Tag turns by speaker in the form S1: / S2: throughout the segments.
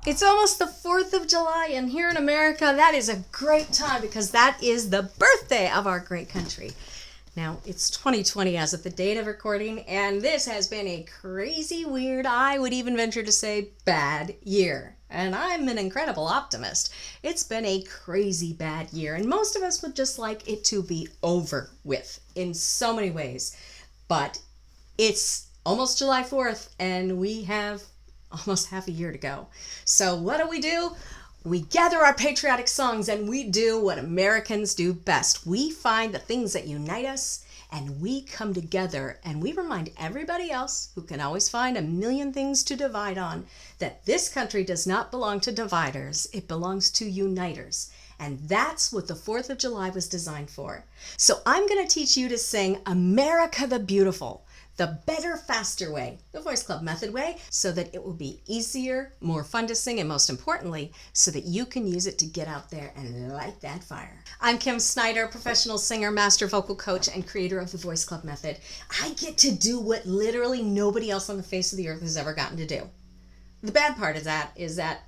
S1: It's almost the 4th of July, and here in America, that is a great time because that is the birthday of our great country. Now, it's 2020 as of the date of recording, and this has been a crazy, weird, I would even venture to say bad year. And I'm an incredible optimist. It's been a crazy bad year, and most of us would just like it to be over with in so many ways. But it's almost July 4th, and we have almost half a year to go. So what do? We gather our patriotic songs and we do what Americans do best. We find the things that unite us and we come together and we remind everybody else who can always find a million things to divide on that this country does not belong to dividers, it belongs to uniters. And that's what the 4th of July was designed for. So I'm going to teach you to sing America the Beautiful, the better, faster way, the Voice Club method way, so that it will be easier, more fun to sing, and most importantly, so that you can use it to get out there and light that fire. I'm Kim Snyder, professional singer, master vocal coach, and creator of the Voice Club method. I get to do what literally nobody else on the face of the earth has ever gotten to do. The bad part of that is that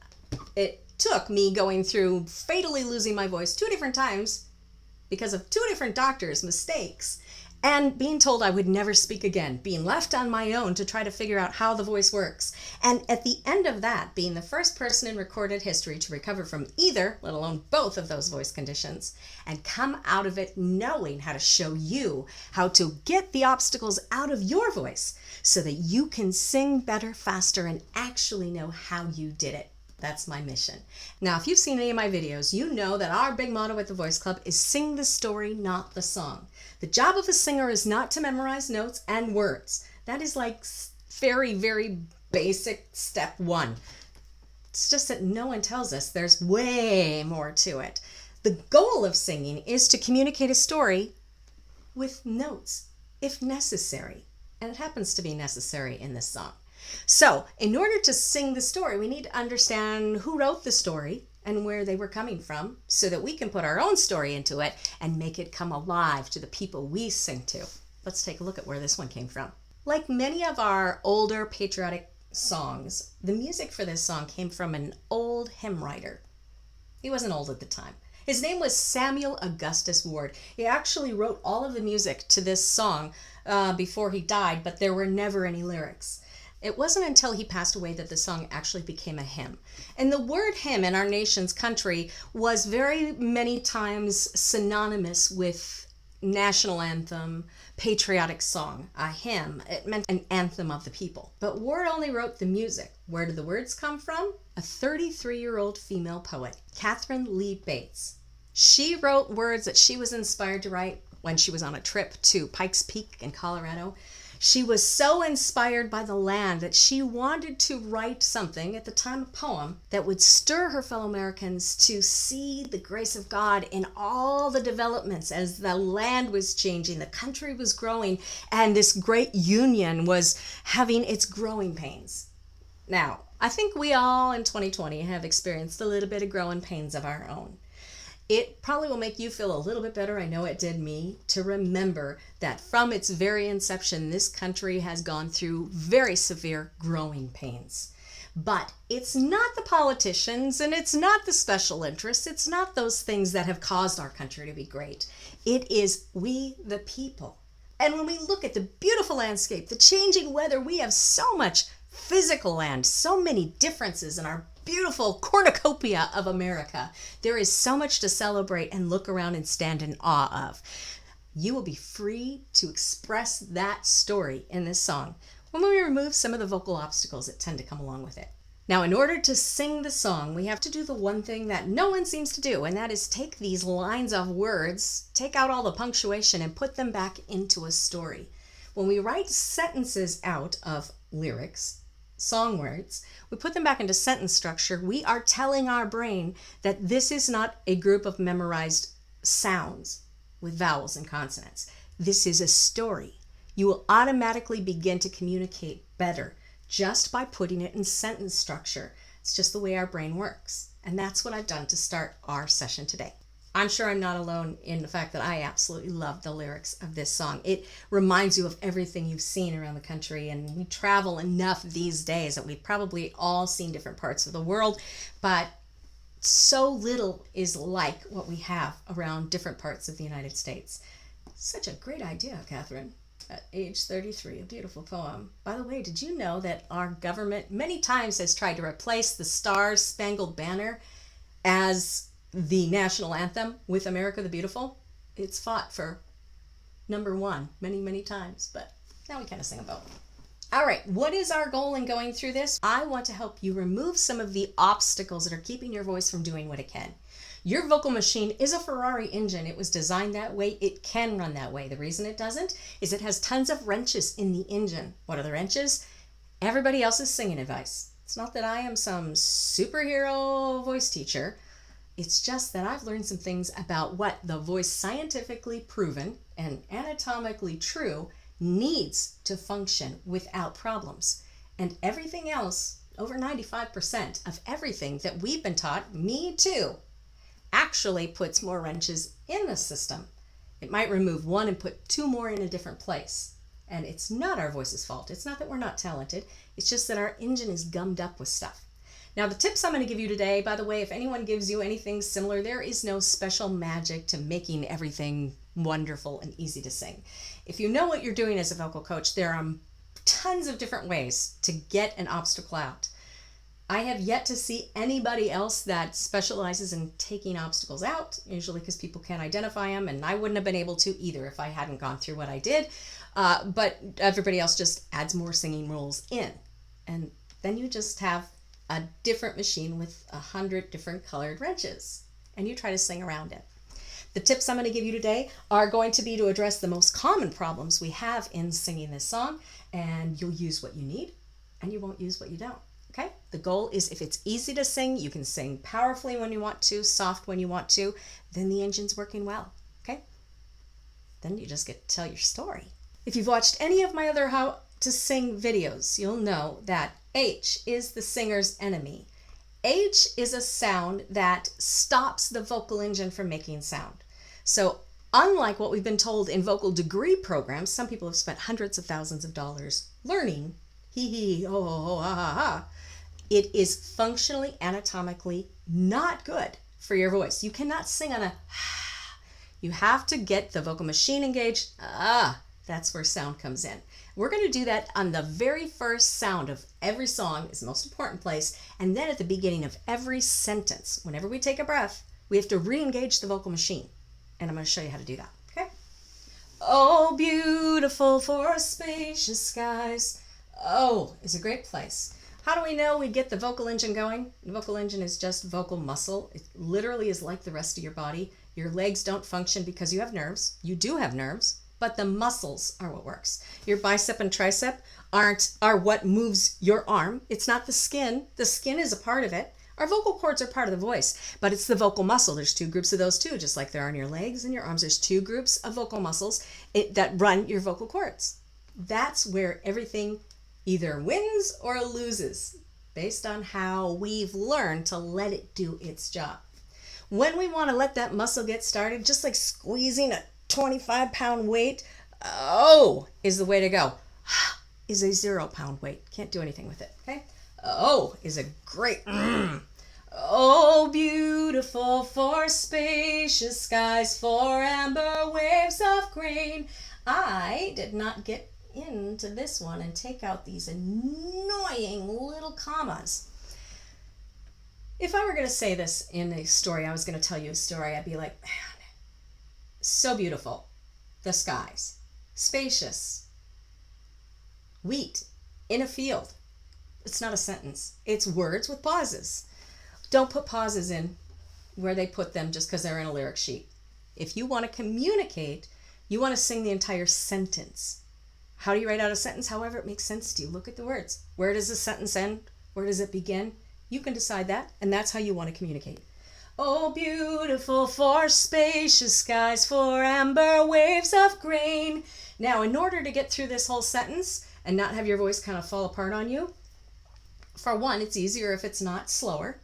S1: it took me going through fatally losing my voice 2 different times because of 2 different doctors' mistakes, and being told I would never speak again, being left on my own to try to figure out how the voice works. And at the end of that, being the first person in recorded history to recover from either, let alone both of those voice conditions, and come out of it knowing how to show you how to get the obstacles out of your voice so that you can sing better, faster, and actually know how you did it. That's my mission. Now, if you've seen any of my videos, you know that our big motto at the Voice Club is sing the story, not the song. The job of a singer is not to memorize notes and words. That is like very, very basic step 1. It's just that no one tells us there's way more to it. The goal of singing is to communicate a story with notes, if necessary. And it happens to be necessary in this song. So, in order to sing the story, we need to understand who wrote the story and where they were coming from so that we can put our own story into it and make it come alive to the people we sing to. Let's take a look at where this one came from. Like many of our older patriotic songs, the music for this song came from an old hymn writer. He wasn't old at the time. His name was Samuel Augustus Ward. He actually wrote all of the music to this song before he died, but there were never any lyrics. It wasn't until he passed away that the song actually became a hymn. And the word hymn in our nation's country was very many times synonymous with national anthem, patriotic song. A hymn, it meant an anthem of the people. But Ward only wrote the music. Where did the words come from? A 33-year-old female poet, Catherine Lee Bates. She wrote words that she was inspired to write when she was on a trip to Pikes Peak in Colorado. She was so inspired by the land that she wanted to write something, at the time a poem, that would stir her fellow Americans to see the grace of God in all the developments as the land was changing, the country was growing, and this great union was having its growing pains. Now, I think we all in 2020 have experienced a little bit of growing pains of our own. It probably will make you feel a little bit better, I know it did me, to remember that from its very inception, this country has gone through very severe growing pains. But it's not the politicians and it's not the special interests, it's not those things that have caused our country to be great. It is we the people. And when we look at the beautiful landscape, the changing weather, we have so much physical land, so many differences in our beautiful cornucopia of America. There is so much to celebrate and look around and stand in awe of. You will be free to express that story in this song when we remove some of the vocal obstacles that tend to come along with it. Now, in order to sing the song, we have to do the one thing that no one seems to do, and that is take these lines of words, take out all the punctuation, and put them back into a story. When we write sentences out of lyrics, song words, we put them back into sentence structure, we are telling our brain that this is not a group of memorized sounds with vowels and consonants. This is a story. You will automatically begin to communicate better just by putting it in sentence structure. It's just the way our brain works. And that's what I've done to start our session today. I'm sure I'm not alone in the fact that I absolutely love the lyrics of this song. It reminds you of everything you've seen around the country, and we travel enough these days that we've probably all seen different parts of the world, but so little is like what we have around different parts of the United States. Such a great idea, Catherine. At age 33, a beautiful poem. By the way, did you know that our government many times has tried to replace the Star-Spangled Banner as the national anthem with America the Beautiful? It's fought for number one many, many times, but now we kind of sing about it. All right, what is our goal in going through this? I want to help you remove some of the obstacles that are keeping your voice from doing what it can. Your vocal machine is a Ferrari engine. It was designed that way. It can run that way. The reason it doesn't is it has tons of wrenches in the engine. What are the wrenches? Everybody else's singing advice. It's not that I am some superhero voice teacher. It's just that I've learned some things about what the voice scientifically proven and anatomically true needs to function without problems. And everything else, over 95% of everything that we've been taught, me too, actually puts more wrenches in the system. It might remove one and put two more in a different place. And it's not our voice's fault. It's not that we're not talented. It's just that our engine is gummed up with stuff. Now, the tips I'm going to give you today, by the way, if anyone gives you anything similar, there is no special magic to making everything wonderful and easy to sing. If you know what you're doing as a vocal coach, there are tons of different ways to get an obstacle out. I have yet to see anybody else that specializes in taking obstacles out, usually because people can't identify them, and I wouldn't have been able to either if I hadn't gone through what I did. But everybody else just adds more singing rules in. And then you just have a different machine with 100 different colored wrenches, and you try to sing around it. The tips I'm going to give you today are going to be to address the most common problems we have in singing this song, and you'll use what you need, and you won't use what you don't. Okay? The goal is if it's easy to sing, you can sing powerfully when you want to, soft when you want to, then the engine's working well. Okay? Then you just get to tell your story. If you've watched any of my other How to Sing videos, you'll know that H is the singer's enemy. H is a sound that stops the vocal engine from making sound. So unlike what we've been told in vocal degree programs, some people have spent hundreds of thousands of dollars learning, it is functionally, anatomically not good for your voice. You cannot sing on a you have to get the vocal machine engaged. That's where sound comes in. We're going to do that on the very first sound of every song, is the most important place, and then at the beginning of every sentence. Whenever we take a breath, we have to re-engage the vocal machine, and I'm going to show you how to do that. Okay? Oh, beautiful for spacious skies. Oh is a great place. How do we know we get the vocal engine going? The vocal engine is just vocal muscle. It literally is like the rest of your body. Your legs don't function because you have nerves. You do have nerves, but the muscles are what works. Your bicep and tricep are what moves your arm. It's not the skin. The skin is a part of it. Our vocal cords are part of the voice, but it's the vocal muscle. There's two groups of those too, just like there are in your legs and your arms. There's two groups of vocal muscles that run your vocal cords. That's where everything either wins or loses based on how we've learned to let it do its job. When we want to let that muscle get started, just like squeezing a 25-pound weight, is the way to go. Is a 0-pound weight. Can't do anything with it, okay? Is a great. Oh, beautiful for spacious skies, for amber waves of grain. I did not get into this one and take out these annoying little commas. If I were going to say this in a story, I was going to tell you a story, I'd be like, man, so beautiful. The skies. Spacious. Wheat in a field. It's not a sentence. It's words with pauses. Don't put pauses in where they put them just because they're in a lyric sheet. If you want to communicate, you want to sing the entire sentence. How do you write out a sentence? However it makes sense to you. Look at the words. Where does the sentence end? Where does it begin? You can decide that, and that's how you want to communicate. Oh, beautiful for spacious skies, for amber waves of grain. Now, in order to get through this whole sentence and not have your voice kind of fall apart on you, for one, it's easier if it's not slower,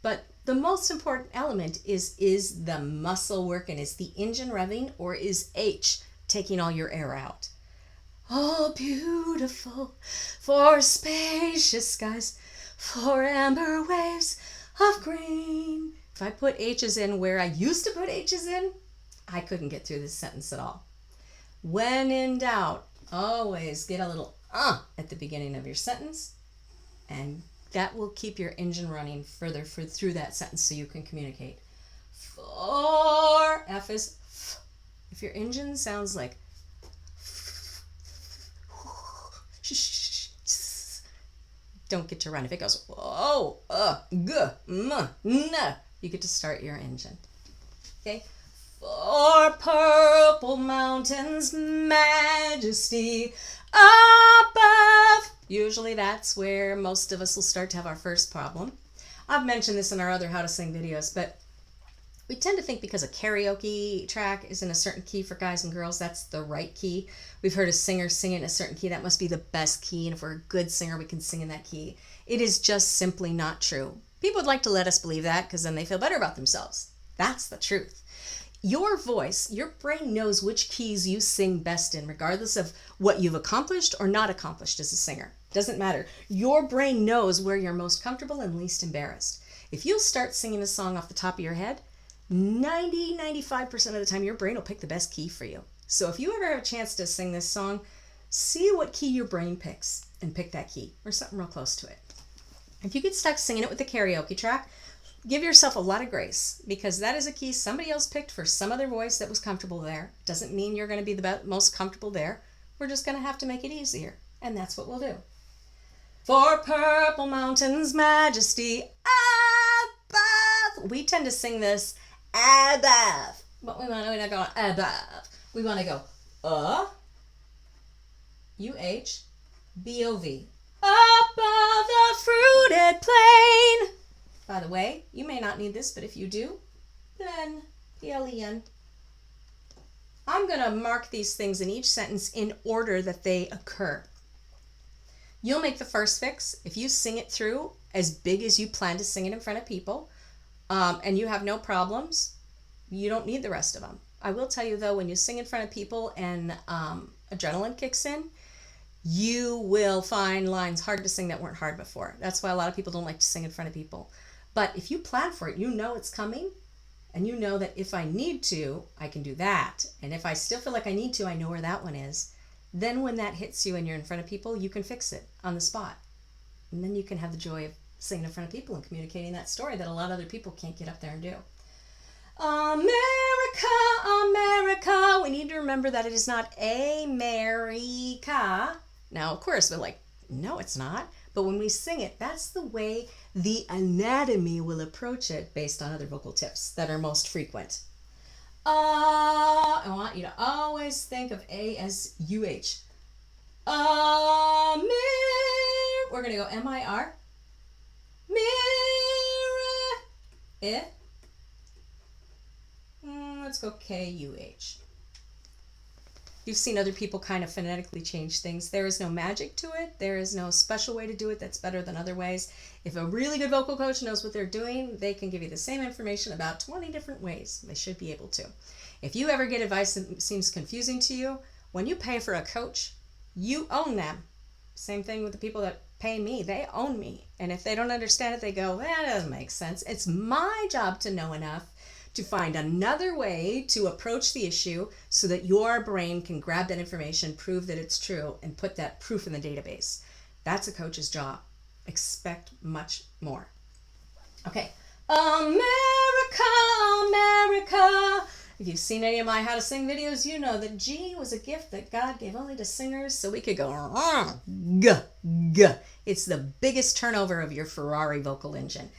S1: but The most important element is the muscle working? Is the engine revving, or is H taking all your air out? Oh, beautiful, for spacious skies, for amber waves of green. If I put H's in where I used to put H's in, I couldn't get through this sentence at all. When in doubt, always get a little at the beginning of your sentence, and that will keep your engine running further through that sentence so you can communicate. For F is f. If your engine sounds like don't get to run. If it goes oh, g, m, n, you get to start your engine. Okay? For purple mountains, majesty above. Usually that's where most of us will start to have our first problem. I've mentioned this in our other how to sing videos, but we tend to think because a karaoke track is in a certain key for guys and girls, that's the right key. We've heard a singer sing in a certain key, that must be the best key, and if we're a good singer, we can sing in that key. It is just simply not true. People would like to let us believe that because then they feel better about themselves. That's the truth. Your voice, your brain knows which keys you sing best in, regardless of what you've accomplished or not accomplished as a singer. Doesn't matter. Your brain knows where you're most comfortable and least embarrassed. If you'll start singing a song off the top of your head, 95% of the time your brain will pick the best key for you. So if you ever have a chance to sing this song, see what key your brain picks and pick that key or something real close to it. If you get stuck singing it with the karaoke track, give yourself a lot of grace, because that is a key somebody else picked for some other voice that was comfortable there. Doesn't mean you're going to be the most comfortable there. We're just going to have to make it easier, and that's what we'll do. For purple mountains, majesty above. We tend to sing this above, but we're not going above. We want to go U-H, B-O-V. Above the fruited plain. By the way, you may not need this, but if you do, then P-L-E-N. I'm going to mark these things in each sentence in order that they occur. You'll make the first fix if you sing it through as big as you plan to sing it in front of people, and you have no problems. You don't need the rest of them. I will tell you, though, when you sing in front of people and adrenaline kicks in, you will find lines hard to sing that weren't hard before. That's why a lot of people don't like to sing in front of people. But if you plan for it, you know it's coming, and you know that if I need to, I can do that. And if I still feel like I need to, I know where that one is. Then when that hits you and you're in front of people, you can fix it on the spot. And then you can have the joy of singing in front of people and communicating that story that a lot of other people can't get up there and do. America, America. We need to remember that it is not America. Now, of course, we're like, no, it's not. But when we sing it, that's the way the anatomy will approach it based on other vocal tips that are most frequent. I want you to always think of A as U-H. We're going to go M-I-R. Mirror. Let's go K-U-H. You've seen other people kind of phonetically change things. There is no magic to it. There is no special way to do it that's better than other ways. If a really good vocal coach knows what they're doing, they can give you the same information about 20 different ways. They should be able to. If you ever get advice that seems confusing to you, when you pay for a coach, you own them. Same thing with the people that pay me. They own me. And if they don't understand it, they go, that doesn't make sense. It's my job to know enough to find another way to approach the issue so that your brain can grab that information, prove that it's true, and put that proof in the database. That's a coach's job. Expect much more. Okay. America, America. If you've seen any of my how to sing videos, you know that G was a gift that God gave only to singers so we could go g, g. It's the biggest turnover of your Ferrari vocal engine.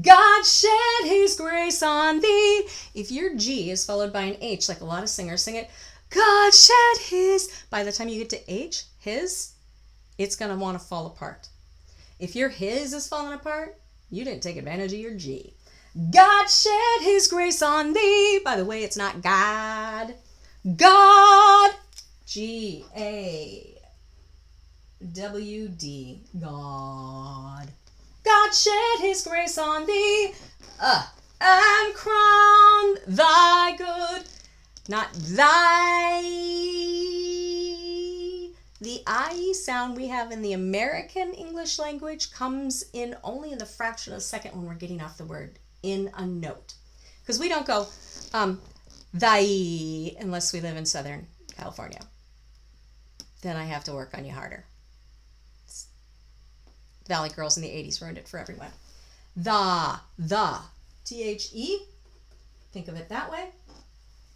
S1: God shed his grace on thee. If your G is followed by an H, like a lot of singers sing it, God shed his. By the time you get to H, his, it's going to want to fall apart. If your his is falling apart, you didn't take advantage of your G. God shed his grace on thee. By the way, it's not God. God. G-A-W-D. God. God shed his grace on thee. And crown thy good, not thy. The I sound we have in the American English language comes in only in the fraction of a second when we're getting off the word in a note. Because we don't go thy unless we live in Southern California. Then I have to work on you harder. Valley Girls in the 80s ruined it for everyone. The, T-H-E. Think of it that way.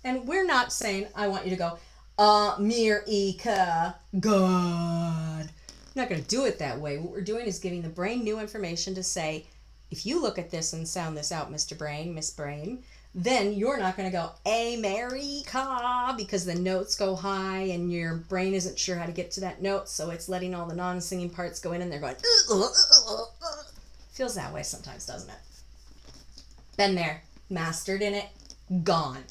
S1: And we're not saying, I want you to go, America, God. I'm not going to do it that way. What we're doing is giving the brain new information to say, if you look at this and sound this out, Mr. Brain, Miss Brain, then you're not going to go, America, because the notes go high and your brain isn't sure how to get to that note, so it's letting all the non-singing parts go in and they're going, feels that way sometimes, doesn't it? Been there, mastered in it, gone.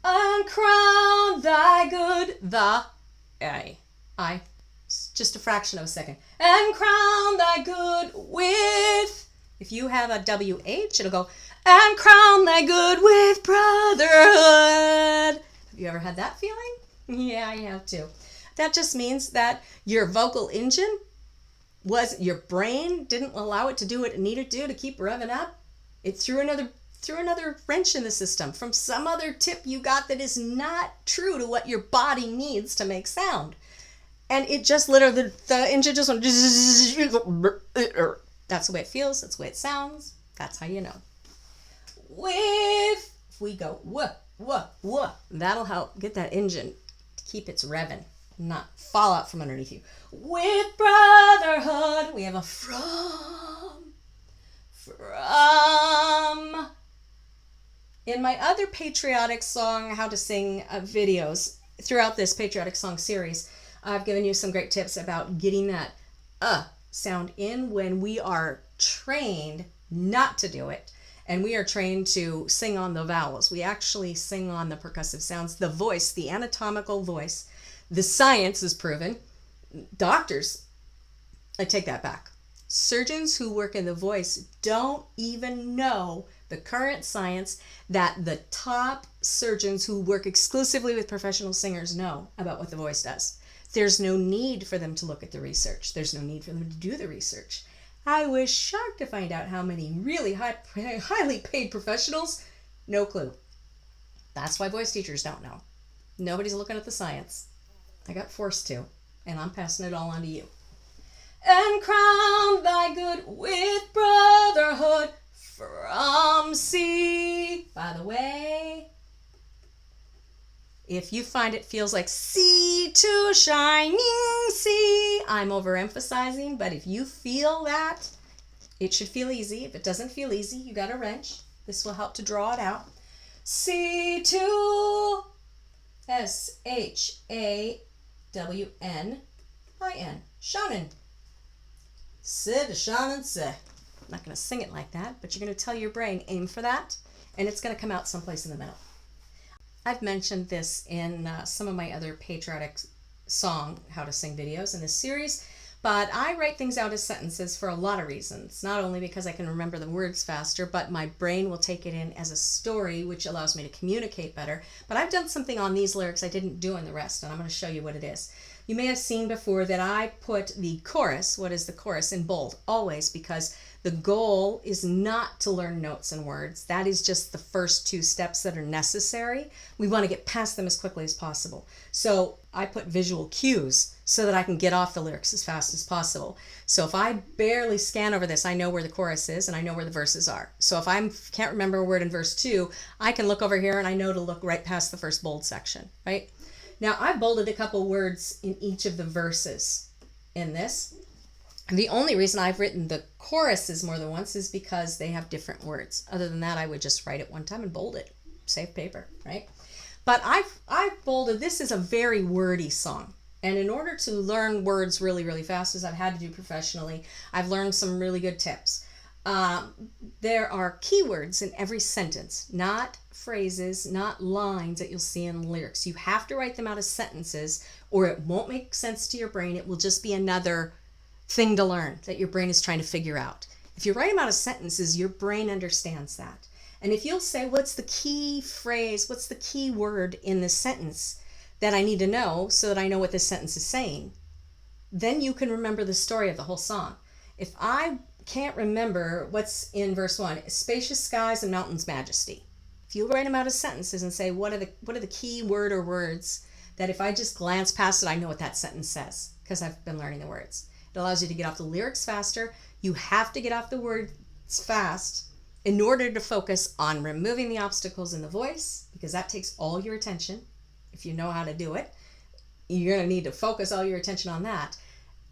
S1: Uncrown thy good, the I, just a fraction of a second. And crown thy good with, if you have a WH, it'll go, and crown thy good with brotherhood. Have you ever had that feeling? Yeah, I have too. That just means that your vocal engine your brain didn't allow it to do what it needed to do to keep revving up. It threw another wrench in the system from some other tip you got that is not true to what your body needs to make sound. And it just literally, the engine just went, that's the way it feels, that's the way it sounds, that's how you know. If we go, that'll help get that engine to keep its revving, not fall out from underneath you. With brotherhood, we have a from. In my other patriotic song, how to sing videos, throughout this patriotic song series, I've given you some great tips about getting that sound in when we are trained not to do it. And we are trained to sing on the vowels. We actually sing on the percussive sounds, the voice, the anatomical voice. The science is proven. Doctors, I take that back. Surgeons who work in the voice don't even know the current science that the top surgeons who work exclusively with professional singers know about what the voice does. There's no need for them to look at the research. There's no need for them to do the research. I was shocked to find out how many really highly paid professionals, no clue. That's why voice teachers don't know. Nobody's looking at the science. I got forced to, and I'm passing it all on to you. And crown thy good with brotherhood from sea. By the way, if you find it feels like sea to shining sea, I'm overemphasizing, but if you feel that, it should feel easy. If it doesn't feel easy, you got a wrench. This will help to draw it out. Sea to S-H-A-W-N-I-N. Shonen. Si to shonen si. I'm not going to sing it like that, but you're going to tell your brain, aim for that, and it's going to come out someplace in the middle. I've mentioned this in some of my other patriotic song, how to sing videos in this series, but I write things out as sentences for a lot of reasons. Not only because I can remember the words faster, but my brain will take it in as a story, which allows me to communicate better. But I've done something on these lyrics I didn't do in the rest, and I'm going to show you what it is. You may have seen before that I put the chorus, what is the chorus, in bold, always, because the goal is not to learn notes and words. That is just the first two steps that are necessary. We want to get past them as quickly as possible. So I put visual cues so that I can get off the lyrics as fast as possible. So if I barely scan over this, I know where the chorus is and I know where the verses are. So if I can't remember a word in verse 2, I can look over here and I know to look right past the first bold section, right? Now I bolded a couple words in each of the verses in this. The only reason I've written the choruses more than once is because they have different words. Other than that, I would just write it one time and bold it. Save paper, right? But I've bolded, this is a very wordy song. And in order to learn words really, really fast, as I've had to do professionally, I've learned some really good tips. There are keywords in every sentence, not phrases, not lines that you'll see in lyrics. You have to write them out as sentences or it won't make sense to your brain. It will just be another thing to learn that your brain is trying to figure out. If you write them out as sentences, your brain understands that. And if you'll say, what's the key phrase, what's the key word in this sentence that I need to know so that I know what this sentence is saying, then you can remember the story of the whole song. If I can't remember what's in verse 1, spacious skies and mountains majesty. If you write them out as sentences and say, what are the key word or words that if I just glance past it, I know what that sentence says because I've been learning the words. It allows you to get off the lyrics faster. You have to get off the words fast in order to focus on removing the obstacles in the voice, because that takes all your attention. If you know how to do it, you're going to need to focus all your attention on that.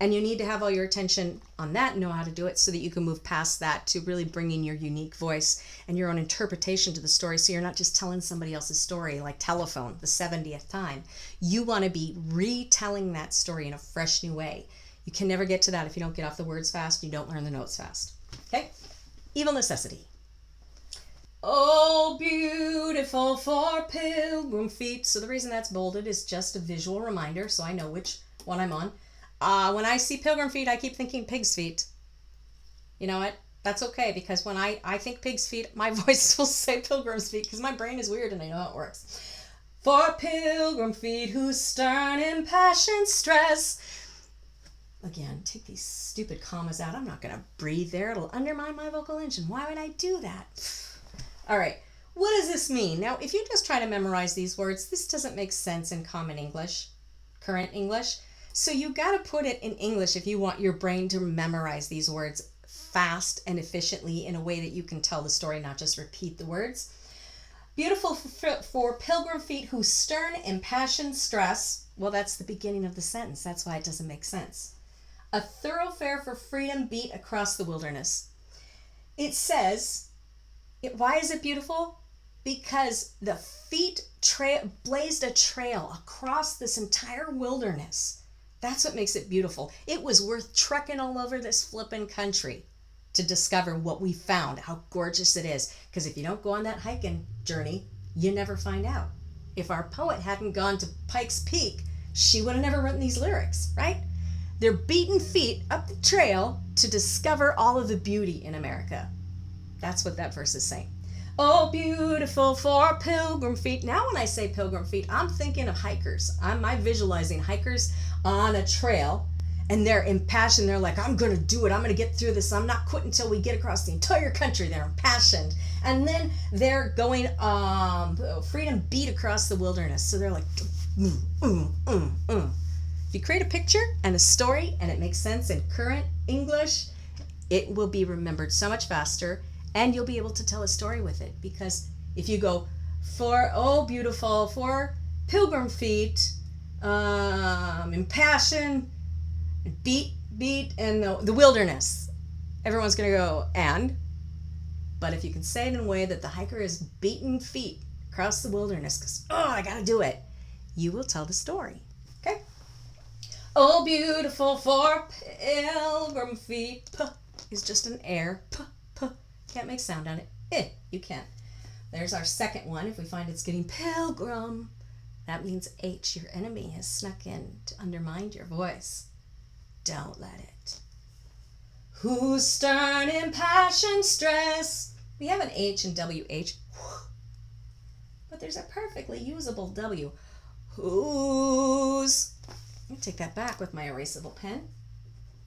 S1: And you need to have all your attention on that and know how to do it so that you can move past that to really bringing your unique voice and your own interpretation to the story, so you're not just telling somebody else's story like Telephone the 70th time. You want to be retelling that story in a fresh new way. You can never get to that if you don't get off the words fast, you don't learn the notes fast. Okay? Evil necessity. Oh, beautiful for pilgrim feet. So the reason that's bolded is just a visual reminder so I know which one I'm on. When I see pilgrim feet, I keep thinking pig's feet. You know what? That's okay, because when I think pig's feet, my voice will say pilgrim's feet because my brain is weird and I know how it works. For pilgrim feet whose stern impassioned stress. Again, take these stupid commas out. I'm not going to breathe there. It'll undermine my vocal engine. Why would I do that? All right. What does this mean? Now, if you just try to memorize these words, this doesn't make sense in common English, current English. So you got to put it in English if you want your brain to memorize these words fast and efficiently in a way that you can tell the story, not just repeat the words. Beautiful for pilgrim feet whose stern impassioned stress. Well, that's the beginning of the sentence. That's why it doesn't make sense. A thoroughfare for freedom beat across the wilderness. It says, why is it beautiful? Because the feet blazed a trail across this entire wilderness. That's what makes it beautiful. It was worth trekking all over this flippin' country to discover what we found, how gorgeous it is. Because if you don't go on that hiking journey, you never find out. If our poet hadn't gone to Pikes Peak, she would have never written these lyrics, right? They're beating feet up the trail to discover all of the beauty in America. That's what that verse is saying. Oh, beautiful for pilgrim feet. Now when I say pilgrim feet, I'm thinking of hikers. I'm visualizing hikers on a trail, and they're impassioned. They're like, I'm going to do it. I'm going to get through this. I'm not quitting until we get across the entire country. They're impassioned. And then they're going freedom beat across the wilderness. So they're like, If you create a picture and a story and it makes sense in current English, it will be remembered so much faster. And you'll be able to tell a story with it. Because if you go, for, oh, beautiful, for pilgrim feet, impassioned, beat, and the wilderness, everyone's going to go, and? But if you can say it in a way that the hiker is beating feet across the wilderness, because, I got to do it, you will tell the story. Okay? Oh, beautiful for pilgrim feet. P is just an air. P. Can't make sound on it. You can't. There's our second one. If we find it's getting pilgrim, that means H, your enemy, has snuck in to undermine your voice. Don't let it. Whose stern impassioned stress. We have an H and WH, but there's a perfectly usable W. Whose. Let me take that back with my erasable pen.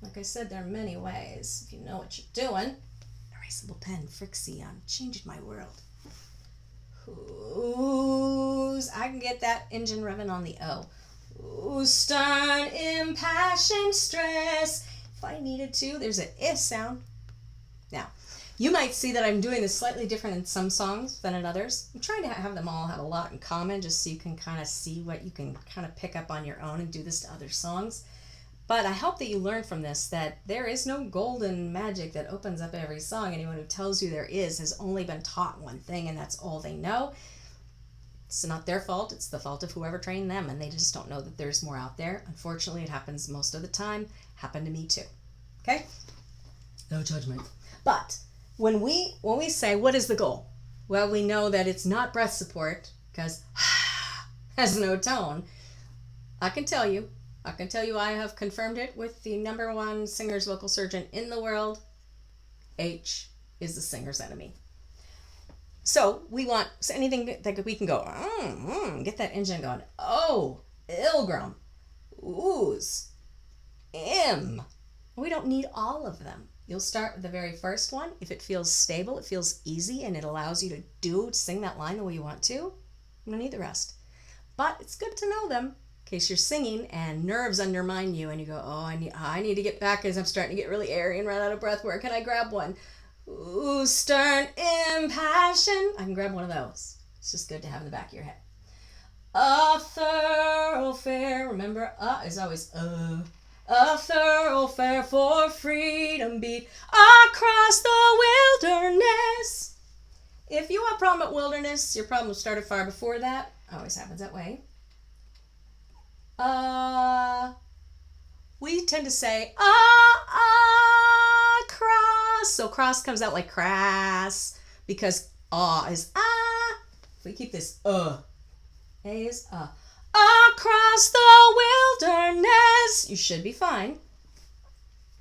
S1: Like I said, there are many ways. If you know what you're doing. Erasable pen, Frixie, I'm changing my world. Whose, I can get that engine revving on the O. Whose stern impassioned stress. If I needed to, there's an I sound. Now, you might see that I'm doing this slightly different in some songs than in others. I'm trying to have them all have a lot in common just so you can kind of see what you can kind of pick up on your own and do this to other songs. But I hope that you learn from this that there is no golden magic that opens up every song. Anyone who tells you there is has only been taught one thing, and that's all they know. It's not their fault. It's the fault of whoever trained them, and they just don't know that there's more out there. Unfortunately, it happens most of the time. Happened to me too. Okay? No judgment. But when we say, what is the goal? Well, we know that it's not breath support because has no tone. I can tell you I have confirmed it with the #1 singer's vocal surgeon in the world. H is the singer's enemy. So we want anything that we can go, get that engine going. Oh, Ilgram, ooze, im. We don't need all of them. You'll start with the very first one. If it feels stable, it feels easy, and it allows you to sing that line the way you want to, you don't need the rest. But it's good to know them in case you're singing and nerves undermine you and you go, oh, I need to get back as I'm starting to get really airy and run out of breath. Where can I grab one? Ooh, stern impassion. I can grab one of those. It's just good to have in the back of your head. A thoroughfare. Remember, is always a thoroughfare for freedom beat across the wilderness. If you have a problem at wilderness, your problem started far before that. Always happens that way. We tend to say, cross. So cross comes out like crass because is ah. If we keep this A is across the wilderness, you should be fine.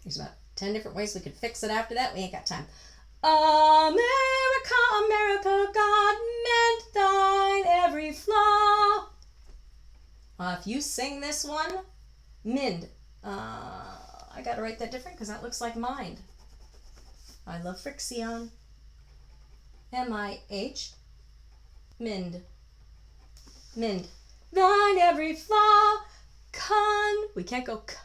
S1: There's about 10 different ways we could fix it after that. We ain't got time. America, America, God meant thine every flaw. If you sing this one, mind. I gotta write that different because that looks like mind. I love friction. M-I-H. Mind. Mind. Thine every flaw. We can't go k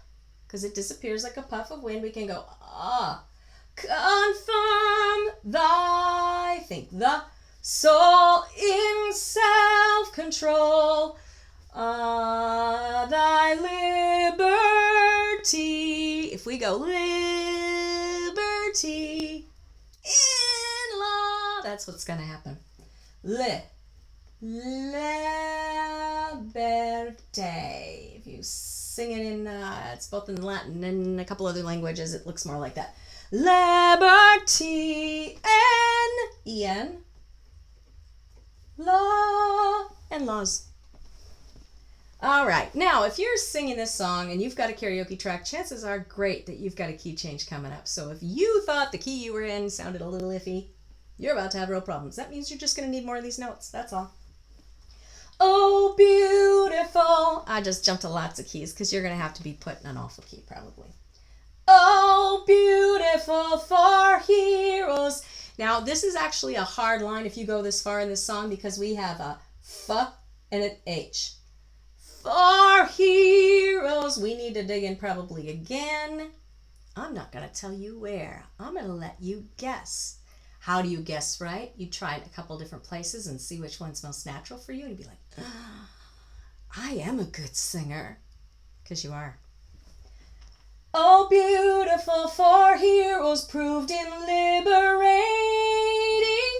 S1: because it disappears like a puff of wind. We can go confirm thy, think the soul in self-control. Thy liberty. If we go liberty in law, that's what's going to happen. Liberté. If you sing it in, it's both in Latin and a couple other languages, it looks more like that. Liberty, N-E-N, law, and laws. All right, now if you're singing this song and you've got a karaoke track, chances are great that you've got a key change coming up. So if you thought the key you were in sounded a little iffy, you're about to have real problems. That means you're just going to need more of these notes, that's all. Oh, beautiful. I just jumped to lots of keys because you're going to have to be put in an awful key probably. Oh, beautiful for heroes. Now, this is actually a hard line if you go this far in this song because we have a F and an H. For heroes. We need to dig in probably again. I'm not going to tell you where. I'm going to let you guess. How do you guess, right? You try it a couple different places and see which one's most natural for you. And you'd be like, I am a good singer. Because you are. Oh, beautiful for heroes proved in liberating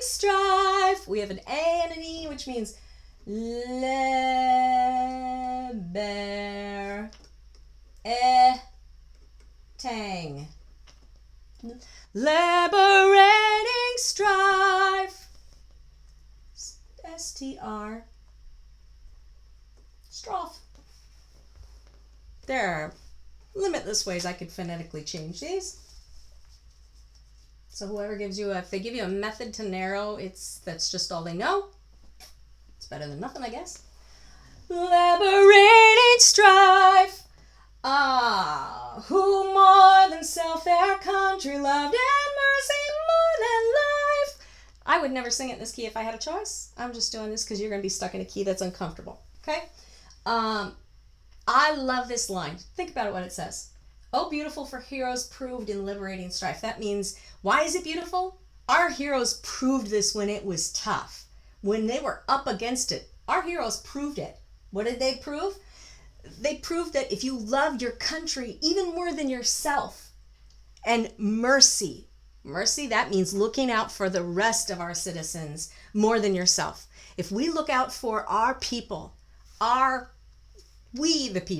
S1: strife. We have an A and an E, which means tang. Liberating strife. S-T-R. Strophe. There are limitless ways I could phonetically change these. So whoever gives you if they give you a method to narrow, that's just all they know. It's better than nothing, I guess. Liberating strife. Who more than self their country loved and mercy more than life. I would never sing it in this key if I had a choice. I'm just doing this because you're going to be stuck in a key that's uncomfortable. Okay? I love this line. Think about it, what it says. Oh, beautiful for heroes proved in liberating strife. That means, why is it beautiful? Our heroes proved this when it was tough. When they were up against it, our heroes proved it. What did they prove? They proved that if you love your country even more than yourself, and mercy, that means looking out for the rest of our citizens more than yourself. If we look out for our people, we look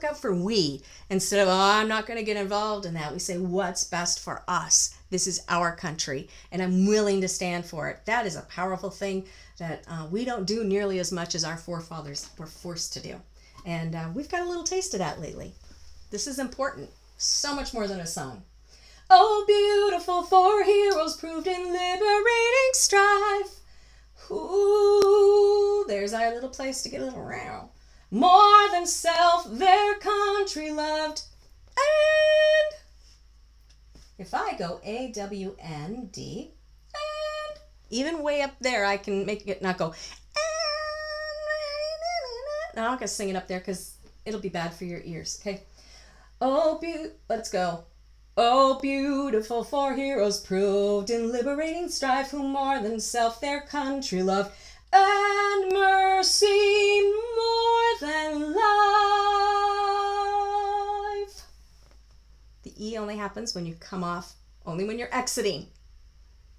S1: out for we, instead of, I'm not going to get involved in that. We say, what's best for us? This is our country, and I'm willing to stand for it. That is a powerful thing that we don't do nearly as much as our forefathers were forced to do. And we've got a little taste of that lately. This is important, so much more than a song. Oh, beautiful for heroes proved in liberating strife. Ooh, there's our little place to get a little round. More than self, their country loved. And if I go A, W, N, D, and even way up there, I can make it not go. No, I'm not going to sing it up there because it'll be bad for your ears, okay? Oh, let's go. Oh, beautiful for heroes proved in liberating strife, who more than self their country loved, and mercy more than life. The E only happens when you come off, only when you're exiting.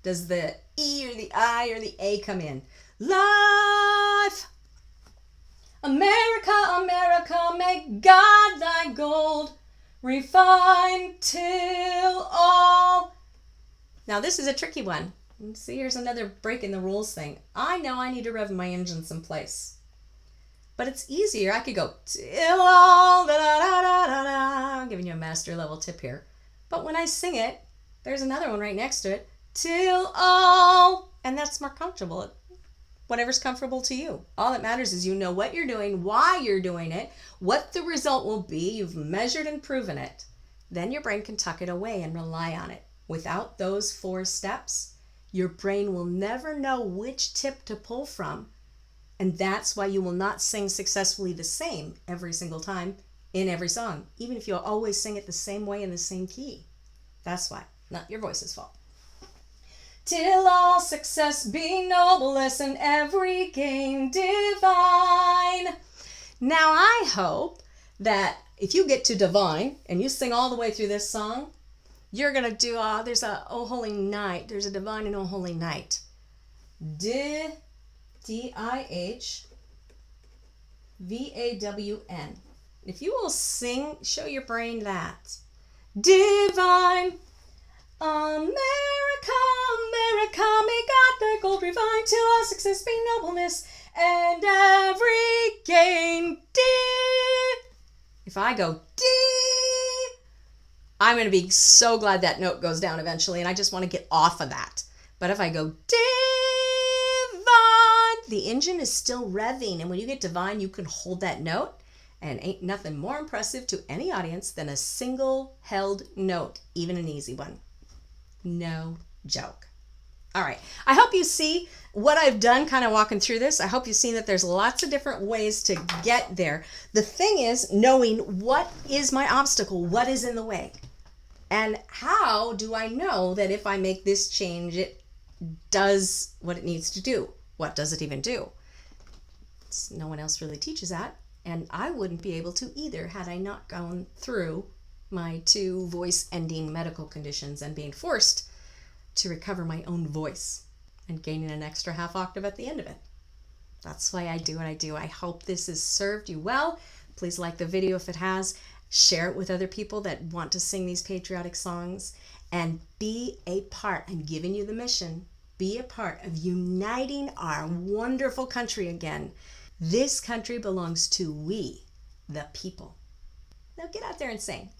S1: Does the E or the I or the A come in? Life. America, America, make God thy gold refined till all. Now this is a tricky one. See, here's another breaking the rules thing. I know I need to rev my engine someplace, but it's easier. I could go till all, da da da da da da. I'm giving you a master level tip here. But when I sing it, there's another one right next to it, till all, and that's more comfortable. Whatever's comfortable to you. All that matters is you know what you're doing, why you're doing it, what the result will be. You've measured and proven it. Then your brain can tuck it away and rely on it. Without those 4 steps, your brain will never know which tip to pull from. And that's why you will not sing successfully the same every single time in every song, even if you always sing it the same way in the same key. That's why, not your voice's fault. Till all success be noblest and every gain divine. Now I hope that if you get to divine and you sing all the way through this song, you're going to do, there's a Oh Holy Night. There's a divine and Oh Holy Night. D-I-H-V-A-W-N. If you will sing, show your brain that. Divine. America, America, may God thy gold refine till all success be nobleness and every gain. D. If I go D, I'm going to be so glad that note goes down eventually, and I just want to get off of that. But if I go divine, the engine is still revving, and when you get divine, you can hold that note, and ain't nothing more impressive to any audience than a single held note, even an easy one. No joke. All right. I hope you see what I've done kind of walking through this. I hope you've seen that there's lots of different ways to get there. The thing is knowing what is my obstacle, what is in the way, and how do I know that if I make this change, it does what it needs to do? What does it even do? No one else really teaches that, and I wouldn't be able to either had I not gone through my 2 voice ending medical conditions and being forced to recover my own voice and gaining an extra half octave at the end of it. That's why I do what I do. I hope this has served you well. Please like the video if it has. Share it with other people that want to sing these patriotic songs, and be a part. I'm giving you the mission. Be a part of uniting our wonderful country again. This country belongs to we, the people. Now get out there and sing.